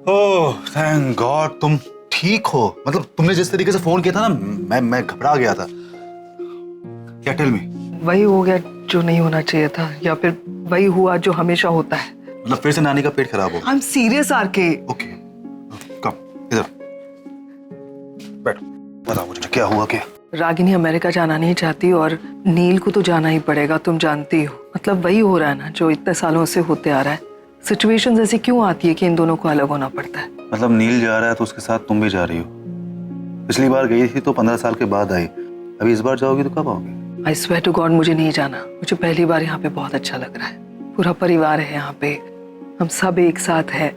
Oh thank God तुम ठीक हो। मतलब तुमने जिस तरीके से फोन किया था ना, मैं घबरा गया था। क्या टेल मी? वही हो गया जो नहीं होना चाहिए था, या फिर वही हुआ जो हमेशा होता है। मतलब फिर से नानी का पेट खराब हो? I am serious RK. Okay come इधर बैठ, बताओ मुझे क्या हुआ। क्या रागिनी अमेरिका जाना नहीं चाहती और नील को तो जाना ही पड़ेगा, तुम जानती हो। मतलब वही हो रहा है ना जो इतने सालों से होते आ रहा है। सिचुएशंस ऐसी क्यों आती है कि इन दोनों को अलग होना पड़ता है? मतलब नील जा रहा है तो उसके साथ तुम भी जा रही हो? पिछली बार गई थी तो 15 साल के बाद आई, अभी इस बार जाओगी तो कब आओगे? आई स्वेयर टू गॉड मुझे नहीं जाना। मुझे पहली बार यहाँ पे बहुत अच्छा लग रहा है। पूरा परिवार है यहाँ पे, हम सब एक साथ हैं,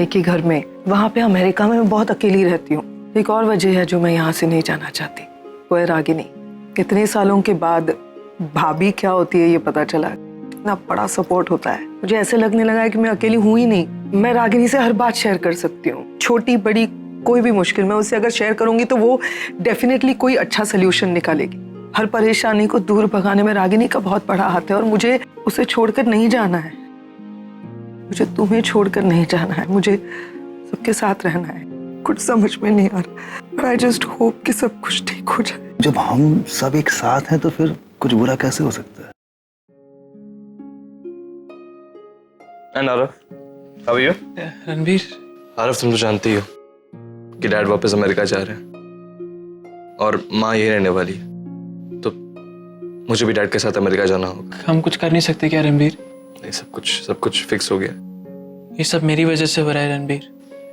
एक ही घर में। वहाँ पे अमेरिका में मैं बहुत अकेली रहती हूँ। एक और वजह है जो मैं यहाँ से नहीं जाना चाहती, वो है रागिनी। इतने सालों के बाद भाभी क्या होती है ये पता चला। इतना बड़ा सपोर्ट होता है। मुझे ऐसे लगने लगा है कि मैं अकेली हूँ ही नहीं। मैं रागिनी से हर बात शेयर कर सकती हूँ, छोटी बड़ी कोई भी मुश्किल मैं उससे अगर शेयर करूंगी तो वो डेफिनेटली कोई अच्छा सोल्यूशन निकालेगी। हर परेशानी को दूर भगाने में रागिनी का बहुत बड़ा हाथ है और मुझे उसे छोड़कर नहीं जाना है। मुझे तुम्हें छोड़कर नहीं जाना है, मुझे सबके साथ रहना है। कुछ समझ में नहीं आ रहा, but I just hope कि सब कुछ ठीक हो जाए। जब हम सब एक साथ हैं तो फिर कुछ बुरा कैसे हो सकता है? And Aarav, how are you? Ranbir, Aarav, तुम तो जानती हो कि डैड वापस अमेरिका जा रहे हैं और माँ यही रहने वाली है, तो मुझे भी डैड के साथ अमेरिका जाना होगा। हम कुछ कर नहीं सकते क्या रणबीर? नहीं, सब कुछ फिक्स हो गया। ये सब मेरी वजह से हो रहा है रणबीर।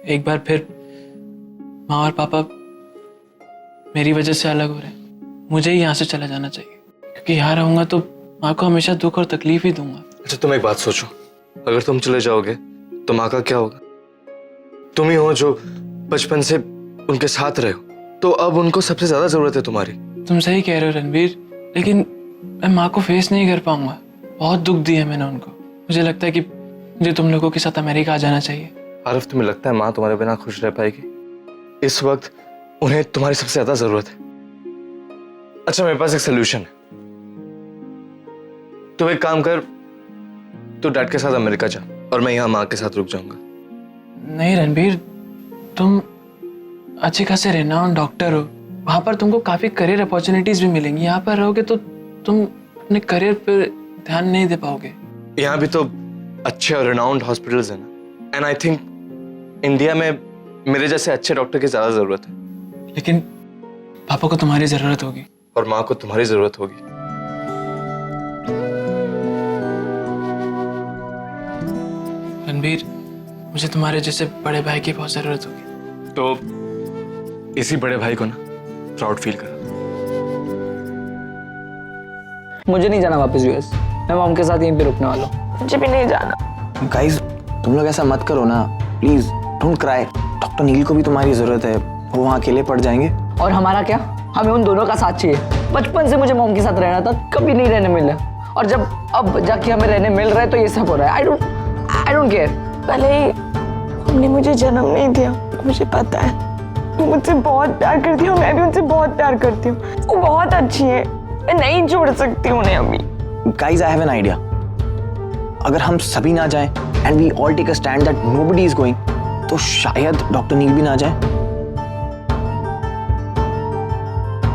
एक बार फिर माँ और पापा मेरी वजह से अलग हो रहे हैं। मुझे ही यहाँ से चला जाना चाहिए, क्योंकि यहाँ रहूंगा तो माँ को हमेशा दुख और तकलीफ ही दूंगा। अच्छा, तुम एक बात सोचो, अगर तुम चले जाओगे तो माँ का क्या होगा? तुम ही हो जो बचपन से उनके साथ रहे हो, तो अब उनको सबसे ज्यादा जरूरत है तुम्हारी। तुम सही कह रहे हो रणबीर, लेकिन मैं माँ को फेस नहीं कर पाऊंगा। बहुत दुख दिया मैंने उनको। मुझे लगता है कि मुझे तुम लोगों के साथ अमेरिका आ जाना चाहिए। आरव, तुम्हें लगता है माँ तुम्हारे बिना खुश रह पाएगी? इस वक्त उन्हें तुम्हारी सबसे ज्यादा जरूरत है। अच्छा, मेरे पास एक सोल्यूशन है। तुम एक काम कर, तू डैड के साथ अमेरिका जा और मैं यहाँ माँ के साथ रुक जाऊंगा। नहीं रणबीर, तुम अच्छे खासे रेनाउंड डॉक्टर हो, वहां पर तुमको काफी करियर अपॉर्चुनिटीज भी मिलेंगी। यहाँ पर रहोगे तो तुम अपने करियर पर ध्यान नहीं दे पाओगे। यहाँ भी तो अच्छे और रिनाउंड हॉस्पिटल्स हैं ना, एंड आई थिंक इंडिया में मेरे जैसे अच्छे डॉक्टर की ज्यादा जरूरत है। लेकिन पापा को तुम्हारी जरूरत होगी और माँ को तुम्हारी जरूरत होगी। रणबीर, मुझे तुम्हारे जैसे बड़े भाई की बहुत जरूरत होगी। तो इसी बड़े भाई को ना प्राउड फील करो। मुझे नहीं जाना वापस यूएस। मैं मॉम के साथ यहीं पे रुकने वाला हूँ। मुझे भी नहीं जाना। गाइस, तुम लोग ऐसा मत करो ना, प्लीज डोंट क्राई। डॉक्टर नील को भी तुम्हारी जरूरत है, वो वहाँ अकेले पड़ जाएंगे। और हमारा क्या? हमें उन दोनों का साथ चाहिए। बचपन से मुझे मॉम के साथ रहना था, कभी नहीं रहने मिला, और जब अब जाके हमें रहने मिल रहा है तो ये सब हो रहा है। I don't care. पहले ही हमने मुझे जन्म नहीं दिया, मुझे पता है। वो मुझसे बहुत प्यार करती है, मैं भी उनसे बहुत प्यार करती हूँ। वो बहुत अच्छी है, मैं नहीं छोड़ सकती उन्हें अभी। Guys, I have an idea. अगर हम सभी ना जाएं and we all take a stand that nobody is going, तो शायद डॉक्टर नील भी ना जाए।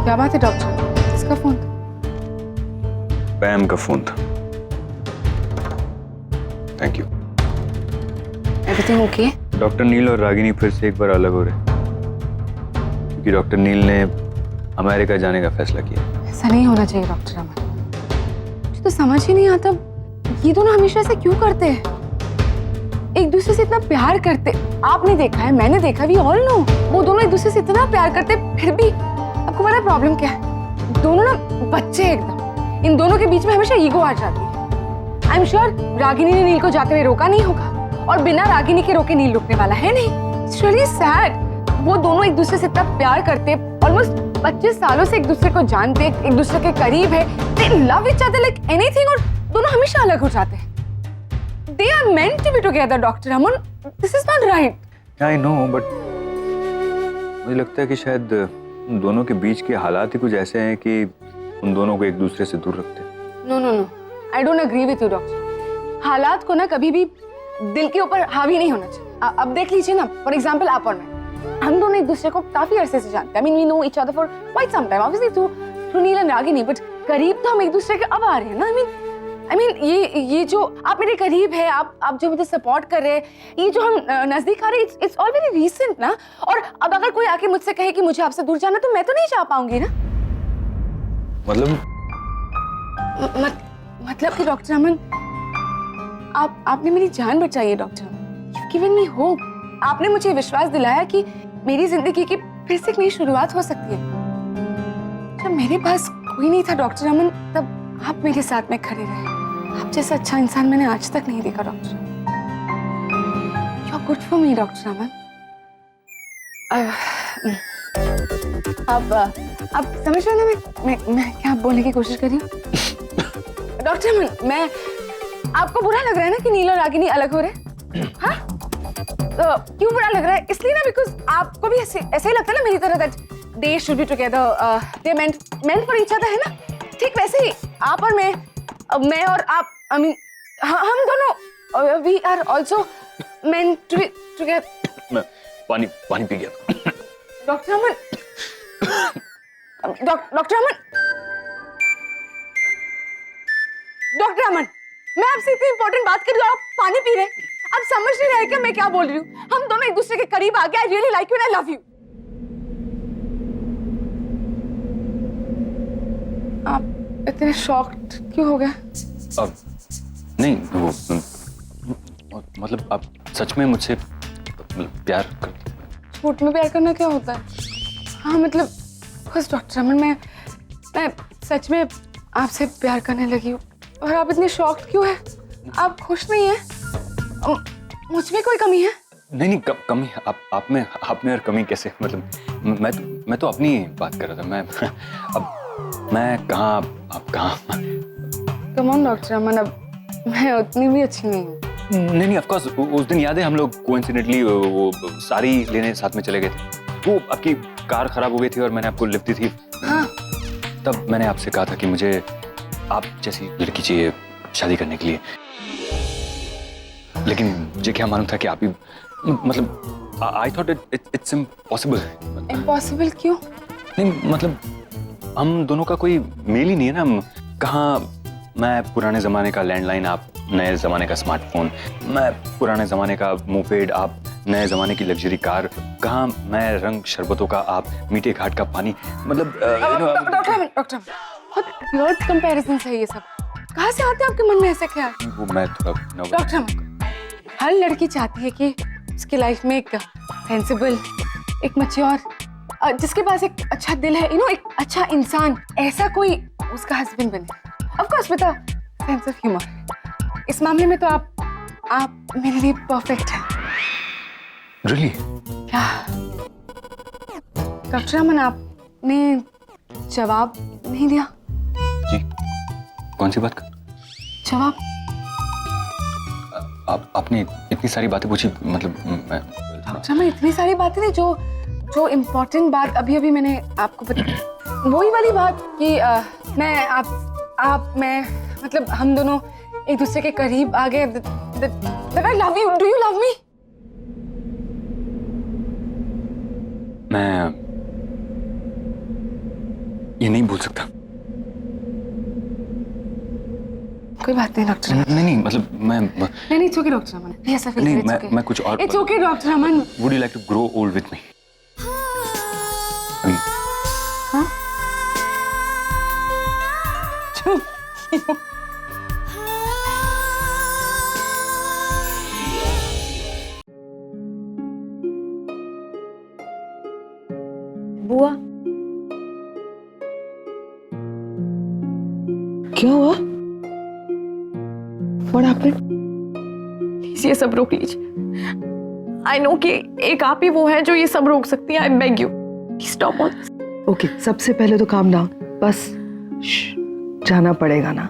क्या बात है डॉक्टर? किसका फोन था? पैम का फोन था। Thank you. Everything okay? Doctor Neel और रागिनी फिर से एक बार अलग हो रहे हैं, क्योंकि डॉक्टर नील ने अमेरिका जाने का फैसला किया। ऐसा नहीं होना चाहिए डॉक्टर अमन। मुझे तो समझ ही नहीं आता, ये दोनों हमेशा ऐसे क्यों करते हैं? एक दूसरे से इतना प्यार करते, आपने देखा है, मैंने देखा, वी ऑल नो। वो दोनों एक दूसरे से इतना प्यार करते, फिर भी आपको पता है प्रॉब्लम क्या है? दोनों ना बच्चे एकदम। इन दोनों के बीच में हमेशा ईगो आ जाती है। आई एम श्योर रागिनी ने नील को जाकर रोका नहीं होगा, और बिना रागिनी के रोके नील रुकने वाला है नहीं। It's really sad. वो दोनों एक दूसरे से इतना प्यार करते, ऑलमोस्ट 25 सालों से एक दूसरे को जानते, एक दूसरे के करीब है। दे love each other like anything, और दोनों हमेशा अलग हो जाते हैं। They are meant to be together, Dr. Aman. This is not right. I know, but मुझे लगता है कि शायद उन दोनों के बीच के हालात ही कुछ ऐसे हैं कि उन दोनों को एक दूसरे से दूर रखते हैं। No, no, no. I don't agree with you, Doctor. हालात को ना कभी भी दिल के ऊपर हावी नहीं होना चाहिए। अब देख लीजिए ना, फॉर एग्जाम्पल आप और मैं, हम दोनों एक दूसरे को काफी अरसे से जानते हैं। I mean we know each other for quite some time, obviously through Neel and Ragini, but करीब तो हम एक दूसरे के अब आ रहे हैं ना। आई मीन ये जो आप मेरे करीब है, आप जो मुझे सपोर्ट कर रहे हैं, ये जो हम नजदीक आ रहे हैं, इट्स ऑल वेरी रीसेंट ना। और अब अगर कोई आके मुझसे कहे कि मुझे आपसे दूर जाना, तो मैं तो नहीं जा पाऊंगी ना। मतलब मतलब कि डॉक्टर अमन, आपने मेरी जान बचाई है डॉक्टर अमन। You've given me hope. आपने मुझे विश्वास दिलाया कि मेरी जिंदगी की फिर से एक नई शुरुआत हो सकती है। जब मेरे पास कोई नहीं था डॉक्टर अमन, तब आप मेरे साथ में खड़े रहे। आप जैसा अच्छा इंसान मैंने आज तक नहीं देखा doctor. You're good for me doctor Aman. अब समझ रहे हैं ना मैं क्या बोलने की कोशिश कर रही हूँ। डॉक्टर अमन, मैं आपको बुरा लग रहा है ना कि नील और रागिनी अलग हो रहे? हाँ? तो क्यों बुरा लग रहा है? इसलिए ना बिकॉज आपको भी ऐसे ही लगता है ना मेरी तरह, that they should be together, they meant for each other, है ना? ठीक वैसे ही आप और मैं और आप, आई मीन हम दोनों, we are also meant to be together. मैं पानी पी गया। Doctor Aman, doctor Aman, doctor Aman, मैं आपसे इतनी इंपॉर्टेंट बात कर रही हूँ, आप पानी पी रहे हैं। आप समझ नहीं रहे क्या मैं क्या बोल रही हूँ? हम दोनों एक दूसरे के करीब आ गए। I really like you and I love you. आप इतने शॉक्ड क्यों हो गए? अब नहीं, वो मतलब आप सच में मुझसे प्यार करते? झूठ में प्यार करना क्या होता है? हाँ मतलब बस डॉक्टर अमन, मैं सच में आपसे प्यार करने लगी हूँ। और आप इतने शॉक्ड क्यों हैं? आप खुश नहीं हैं? मुझ में कोई कमी है? नहीं, कमी आप में और कमी कैसे? मतलब मैं तो अपनी बात कर रहा था। मैं कहाँ, आप कहाँ? कम ऑन डॉक्टर अमन, अब मैं उतनी भी अच्छी नहीं हूँ। नहीं, ऑफ कोर्स उस दिन याद है हम लोग कोइंसिडेंटली वो साड़ी लेने साथ में चले गए थे। वो आपकी कार खराब हो गई थी और मैंने आपको लिफ्ट दी थी। हाँ। तब मैंने आपसे कहा था कि मुझे आप जैसी लड़की चाहिए शादी करने के लिए। लेकिन मुझे क्या मालूम था कि आप ही, मतलब I thought it's impossible. Impossible क्यों? नहीं मतलब हम दोनों का कोई मेल ही नहीं है ना। कहाँ मैं पुराने जमाने का लैंडलाइन, आप नए जमाने का स्मार्टफोन, मैं पुराने जमाने का मोपेड, आप नए जमाने की लग्जरी कार, कहाँ मैं रंग शरबतों का, आप मीठे घाट का पानी। मतलब डॉक्टर बहुत वियर्ड कंपैरिजंस है ये सब। कहाँ से आते हैं आपके मन में ऐसे ख्याल? वो मैं थोड़ा डॉक्टर, हर लड़की चाहती है कि उसकी लाइफ में एक सेंसिबल, एक मैच्योर, जिसके पास एक अच्छा दिल है, एक अच्छा इंसान, ऐसा कोई उसका हस्बैंड बने। Of course with a sense of humour. इस मामले में तो आप मेरे लिए परफेक्ट हैं। रियली? क्या डॉक्टर अमन, आपने जवाब नहीं दिया? जी, कौन सी बात कर? जवाब? आपने इतनी सारी बातें पूछी, मतलब डॉक्टर अमन, इतनी सारी बातें नहीं, जो इम्पोर्टेंट बात अभी मैंने आपको बताई, वही वाली बात कि मैं मतलब हम दोनों एक दूसरे के करीब आ गए। That I love you. Do you love me? मैं ये नहीं भूल सकता। कोई बात नहीं डॉक्टर। नहीं मतलब मैं नहीं इट्स ओके डॉक्टर अमन, ऐसा फील नहीं, करें। मैं कुछ और। It's okay doctor Aman. Would you like to grow old with me? हाँ? बुआ, क्या हुआ? What happened? प्लीज ये सब रोक लीजिए। आई नो कि एक आप ही वो है जो ये सब रोक सकती है। I beg you, please stop on this. Okay, सबसे पहले तो काम डाउन। बस जाना पड़ेगा ना,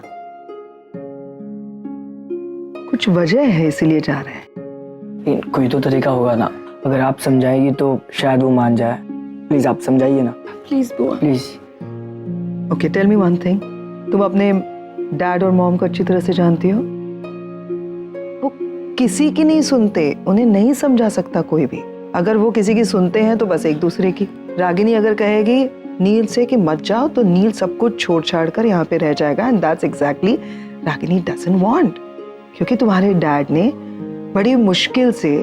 कुछ वजह है इसीलिए जा रहे हैं। कोई तो तरीका होगा ना, अगर आप समझाएगी तो शायद वो मान जाए। प्लीज आप समझाइए ना, प्लीज बुआ, please. Okay, tell me one thing, तुम अपने डैड और मॉम को अच्छी तरह से जानती हो? वो किसी की नहीं सुनते, उन्हें नहीं समझा सकता कोई भी। अगर वो किसी की सुनते हैं तो बस एक दूसरे की। रागिनी अगर कहेगी नील से कि मत जाओ तो नील सब कुछ छोड़ छाड़ कर यहाँ पे रह जाएगा, and that's exactly Ragini doesn't want. क्योंकि तुम्हारे डैड ने बड़ी मुश्किल से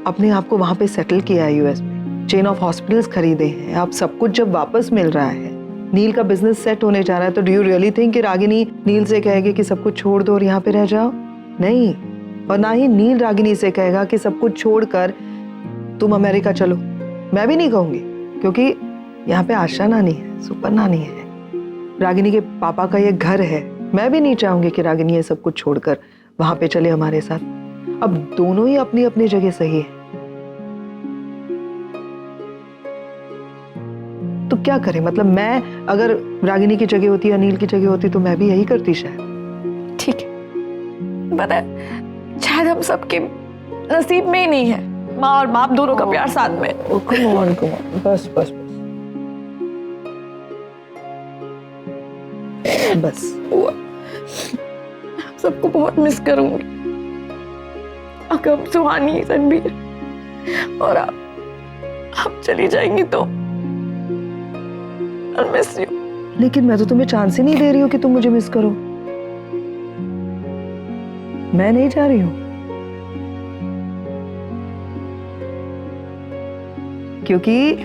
अपने आप को वहां पे सेटल किया है यूएस में, चेन ऑफ हॉस्पिटल्स खरीदे हैं। अब सब कुछ जब वापस मिल रहा है, नील का बिजनेस सेट होने जा रहा है, तो डू यू रियली थिंक कि रागिनी नील से कहेगी कि सब कुछ छोड़ दो और यहाँ पे रह जाओ? नहीं। और ना ही नील रागिनी से कहेगा कि सब कुछ छोड़कर तुम अमेरिका चलो। मैं भी नहीं कहूंगी, क्योंकि यहाँ पे आशा नानी है, सुपर नानी है, रागिनी के पापा का ये घर है। मैं भी नहीं चाहूंगी कि रागिनी ये सब कुछ छोड़कर वहां पे चले हमारे साथ। अब दोनों ही अपनी अपनी जगह सही है, तो क्या करें? मतलब मैं अगर रागिनी की जगह होती या नील की जगह होती तो मैं भी यही करती शायद। ठीक है, पता है शायद हम सबके नसीब में ही नहीं है माँ और बाप दोनों का प्यार साथ में। कम ऑन बस बस बस सबको बहुत मिस करूंगी। अगर सुहानी, रणबीर और आप चली जाएंगी तो I'll miss you। लेकिन मैं तो तुम्हें चांस ही नहीं दे रही हूँ कि तुम मुझे मिस करो। मैं नहीं जा रही हूँ, क्योंकि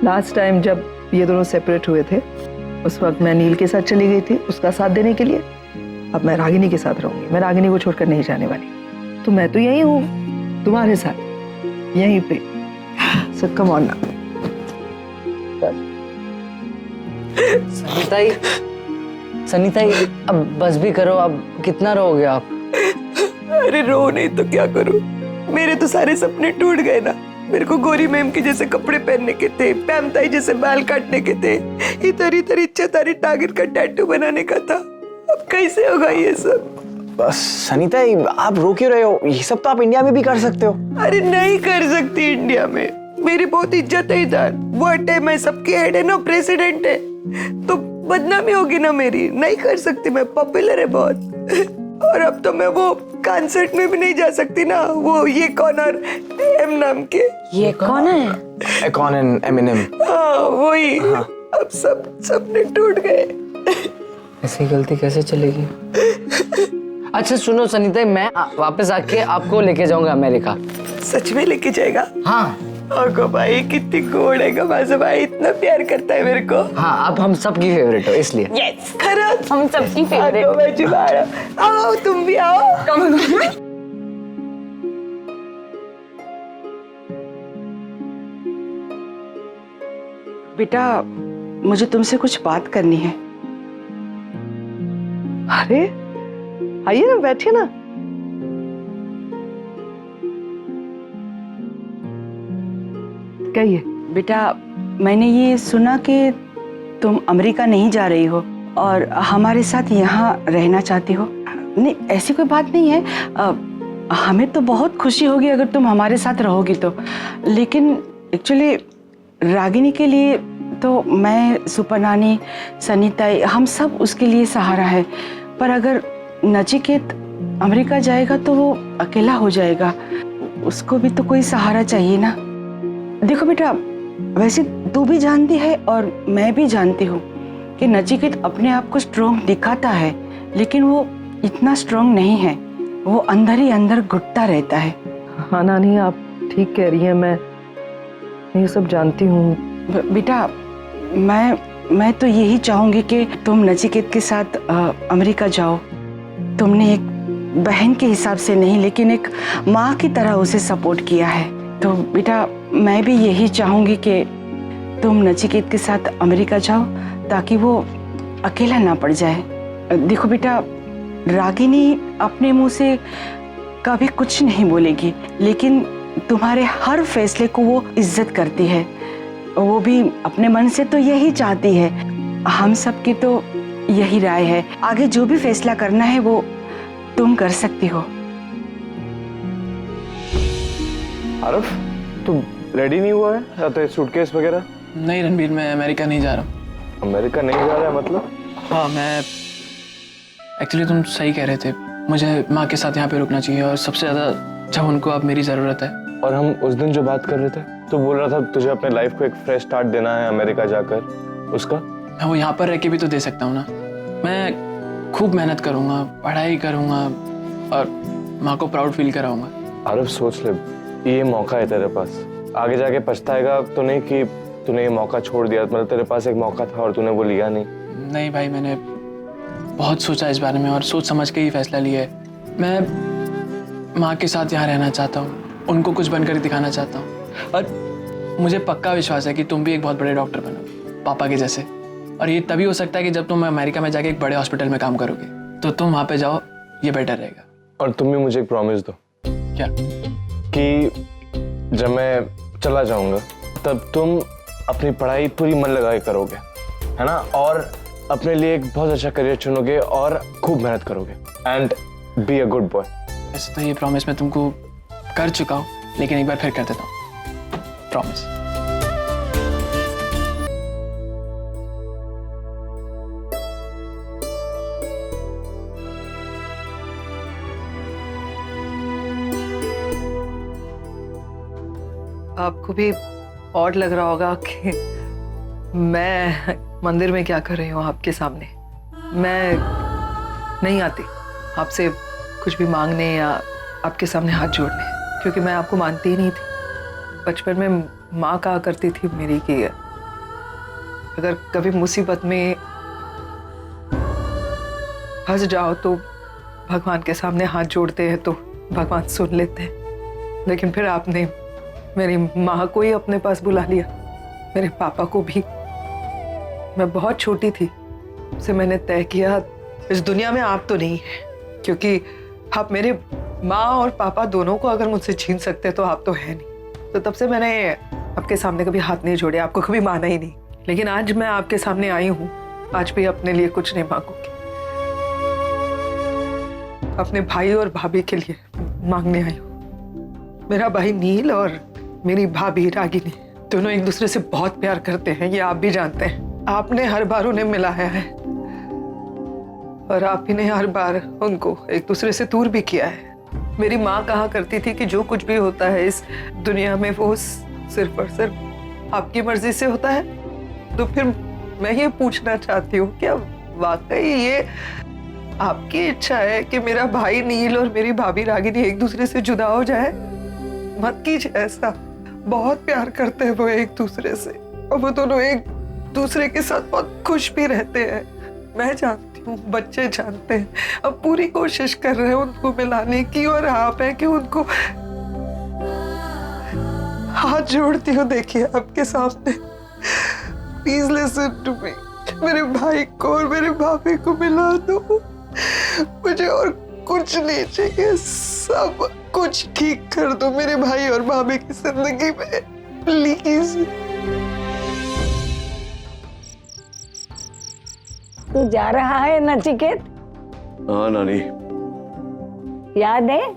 लास्ट टाइम जब ये दोनों सेपरेट हुए थे उस वक्त मैं नील के साथ चली गई थी उसका साथ देने के लिए। अब मैं रागिनी के साथ रहूंगी, मैं रागिनी को छोड़कर नहीं जाने वाली। तो मैं तो यही हूँ तुम्हारे साथ, यहीं पे। सो कम ऑन ना। सनीताई अब बस भी करो, अब कितना रहोगे आप? अरे रो नहीं तो क्या करूं, मेरे तो सारे सपने टूट गए ना। मेरे को गोरी मैम के जैसे कपड़े पहनने के थे, पैमताई जैसे बाल काटने के थे, इधर इच्छा तारी टारगेट का टैटू बनाने का था। अब कैसे होगा ये सब? बस सनीताई आप रो क्यों रहे हो? ये सब तो आप इंडिया में भी कर सकते हो। अरे नहीं कर सकती इंडिया में, मेरी बहुत इज्जत है इधर। वर्ड है, मैं सबके हेड है ना, प्रेसिडेंट है, तो बदनामी होगी ना मेरी। नहीं कर सकती मैं, पॉपुलर है बहुत। और अब तो मैं वो कॉन्सर्ट में भी नहीं जा सकती ना, वो ये कौन और एम नाम के। ये कौन है? एकॉन एंड एमिनेम। हाँ वही। अब सब सपने टूट गए। ऐसी गलती कैसे चलेगी? अच्छा सुनो सनीता, मैं वापस आके आपको लेके जाऊंगा अमेरिका। सच में लेके जाएगा? हाँ। ओको भाई कितनी गोड़ है, गमाज़ा भाई इतना प्यार करता है मेरे को। हाँ आप हम सबकी फेवरेट हो इसलिए। यस खरंच हम सबकी फेवरेट। आओ मैं जुबाड़ा, आओ तुम भी आओ। बेटा मुझे तुमसे कुछ बात करनी है। अरे आइए ना, बैठिए ना। कहिए। बेटा मैंने ये सुना कि तुम अमेरिका नहीं जा रही हो और हमारे साथ यहाँ रहना चाहती हो। नहीं ऐसी कोई बात नहीं है, हमें तो बहुत खुशी होगी अगर तुम हमारे साथ रहोगी तो। लेकिन एक्चुअली रागिनी के लिए तो मैं, सुपर नानी, सनीताई, हम सब उसके लिए सहारा है। पर अगर नचिकेत अमेरिका जाएगा तो वो अकेला हो जाएगा, उसको भी तो कोई सहारा चाहिए ना। देखो बेटा वैसे तू भी जानती है और मैं भी जानती हूँ कि नचिकेत अपने आप को स्ट्रॉन्ग दिखाता है, लेकिन वो इतना स्ट्रॉन्ग नहीं है, वो अंदर ही अंदर घुटता रहता है। हाँ नानी आप ठीक कह रही हैं, मैं ये सब जानती हूँ। बेटा मैं तो यही चाहूंगी कि तुम नचिकेत के साथ अमेरिका जाओ। तुमने एक बहन के हिसाब से नहीं लेकिन एक माँ की तरह उसे सपोर्ट किया है, तो बेटा मैं भी यही चाहूंगी कि तुम नचिकेत के साथ अमेरिका जाओ ताकि वो अकेला ना पड़ जाए। देखो बेटा रागिनी अपने मुंह से कभी कुछ नहीं बोलेगी, लेकिन तुम्हारे हर फैसले को वो इज्जत करती है, वो भी अपने मन से तो यही चाहती है। हम सब की तो यही राय है, आगे जो भी फैसला करना है वो तुम कर सकती हो। आरफ तू रेडी नहीं हुआ है? या तो सूटकेस वगैरह? नहीं रणबीर, मैं अमेरिका नहीं जा रहा हूँ। अमेरिका नहीं जा रहा है मतलब? हाँ मैं एक्चुअली, तुम सही कह रहे थे, मुझे माँ के साथ यहाँ पे रुकना चाहिए, और सबसे ज़्यादा जब उनको अब मेरी ज़रूरत है। और हम उस दिन जो बात कर रहे थे, तो बोल रहा था तुझे अपने लाइफ को एक फ्रेश स्टार्ट देना है अमेरिका जाकर, उसका? मैं वो यहाँ पर रह के भी तो दे सकता हूँ ना। मैं खूब मेहनत करूँगा, पढ़ाई करूँगा और माँ को प्राउड फील कराऊंगा। आरव सोच ले, ये मौका है तेरे पास, आगे जाके पछताएगा तो नहीं कि तूने ये मौका छोड़ दिया। मतलब तेरे पास एक मौका था और तूने वो लिया नहीं। नहीं भाई, मैंने बहुत सोचा इस बारे में और सोच समझ के ही फैसला लिया है। मैं माँ के साथ यहाँ रहना चाहता हूँ, उनको कुछ बनकर दिखाना चाहता हूँ, और मुझे पक्का विश्वास है कि तुम भी एक बहुत बड़े डॉक्टर बनोगे पापा के जैसे। और ये तभी हो सकता है कि जब तुम अमेरिका में जाके एक बड़े हॉस्पिटल में काम करोगे, तो तुम वहाँ पे जाओ, ये बेटर रहेगा। और तुम भी मुझे एक प्रॉमिस दो। क्या? कि जब मैं चला जाऊंगा तब तुम अपनी पढ़ाई पूरी मन लगा के करोगे, है ना, और अपने लिए एक बहुत अच्छा करियर चुनोगे और खूब मेहनत करोगे, and be a good boy. वैसे तो ये प्रॉमिस मैं तुमको कर चुका हूँ, लेकिन एक बार फिर कर देता हूँ, प्रॉमिस। आपको भी ऑड लग रहा होगा कि मैं मंदिर में क्या कर रही हूँ आपके सामने। मैं नहीं आती आपसे कुछ भी मांगने या आपके सामने हाथ जोड़ने, क्योंकि मैं आपको मानती ही नहीं थी। बचपन में माँ कहा करती थी मेरी कि अगर कभी मुसीबत में फंस जाओ तो भगवान के सामने हाथ जोड़ते हैं तो भगवान सुन लेते हैं। लेकिन फिर आपने मेरी माँ को ही अपने पास बुला लिया, मेरे पापा को भी। मैं बहुत छोटी थी, उससे मैंने तय किया इस दुनिया में आप तो नहीं है, क्योंकि आप मेरे माँ और पापा दोनों को अगर मुझसे छीन सकते तो आप तो है नहीं। तो तब से मैंने आपके सामने कभी हाथ नहीं जोड़े, आपको कभी माना ही नहीं। लेकिन आज मैं आपके सामने आई हूँ, आज भी अपने लिए कुछ नहीं मांगूंगी, अपने भाई और भाभी के लिए मांगने आई हूँ। मेरा भाई नील और मेरी भाभी रागिनी दोनों एक दूसरे से बहुत प्यार करते हैं, ये आप भी जानते हैं। आपने हर बार उन्हें मिलाया है और आप ही ने हर बार उनको एक दूसरे से दूर भी किया है। मेरी माँ कहा करती थी कि जो कुछ भी होता है इस दुनिया में वो सिर्फ और सिर्फ आपकी मर्जी से होता है। तो फिर मैं ये पूछना चाहती हूँ, क्या वाकई ये आपकी इच्छा है कि मेरा भाई नील और मेरी भाभी रागिनी एक दूसरे से जुदा हो जाए? मत कीजिए ऐसा, बहुत प्यार करते हैं वो एक दूसरे से, और वो दोनों एक दूसरे के साथ बहुत खुश भी रहते हैं। मैं जानती हूँ, बच्चे जानते हैं, अब पूरी कोशिश कर रहे हैं उनको मिलाने की, और आप है कि उनको हाथ जोड़ती हूँ। देखिए आपके सामने, प्लीज लिसन टू मी, मेरे भाई को और मेरे भाभी को मिला दो। मुझे और कुछ नहीं चाहिए, सब कुछ ठीक कर दो मेरे भाई और भाभी की जिंदगी में, प्लीज। तू जा रहा है नचिकेत? हाँ नानी। याद है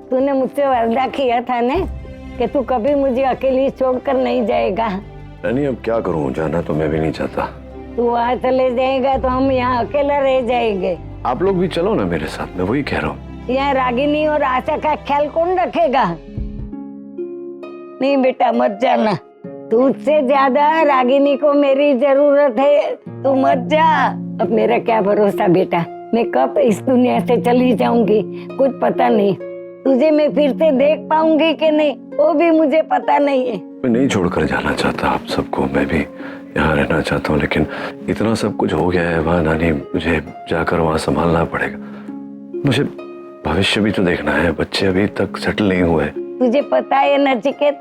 तूने मुझसे वादा किया था ने कि तू कभी मुझे अकेली छोड़कर नहीं जाएगा। नानी अब क्या करूँ, जाना तो मैं भी नहीं चाहता। तू वहाँ चले जाएगा तो हम यहाँ अकेला रह जाएंगे। आप लोग भी चलो ना मेरे साथ, मैं वही कह रहा हूँ। यहाँ रागिनी और आशा का ख्याल कौन रखेगा? नहीं बेटा मत जाना, तुझसे ज्यादा रागिनी को मेरी जरूरत है, तू मत जा। अब मेरा क्या भरोसा बेटा, मैं कब इस दुनिया से चली जाऊंगी कुछ पता नहीं। तुझे मैं फिर से देख पाऊंगी कि नहीं वो भी मुझे पता नहीं है। मैं नहीं छोड़कर जाना चाहता आप सबको, मैं भी यहाँ रहना चाहता हूँ, लेकिन इतना सब कुछ हो गया है वहाँ नानी, मुझे जाकर वहाँ संभालना पड़ेगा। मुझे भविष्य भी तो देखना है, बच्चे अभी तक सेटल नहीं हुए। तुझे पता है नचिकेत,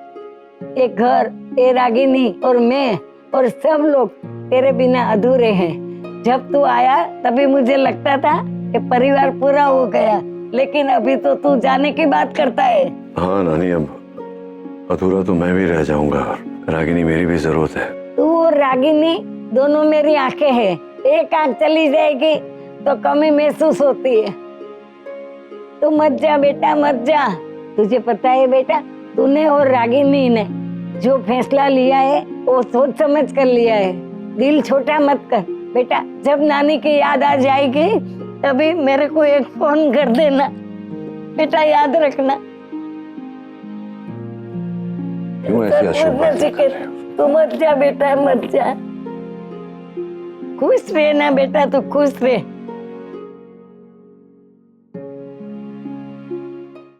ये घर, ये रागिनी और मैं और सब लोग तेरे बिना अधूरे हैं। जब तू आया तभी मुझे लगता था कि परिवार पूरा हो गया, लेकिन अभी तो तू जाने की बात करता है। हाँ नानी, अब अधूरा तो मैं भी रह जाऊंगा, और रागिनी मेरी भी जरूरत है। तू और रागिनी दोनों मेरी आंखें हैं, एक आंख चली जाएगी तो कमी महसूस होती है। तू मत जा बेटा मत जा। तुझे पता है बेटा, तूने और रागिनी ने जो फैसला लिया है वो सोच समझ कर लिया है। दिल छोटा मत कर बेटा, जब नानी की याद आ जाएगी अभी मेरे को एक फोन कर देना बेटा, याद रखना। क्यों ऐसी अशुभ बातें कर रहे हो? तू मत जा बेटा, मत जा। खुश रहे ना बेटा, तू खुश रहे।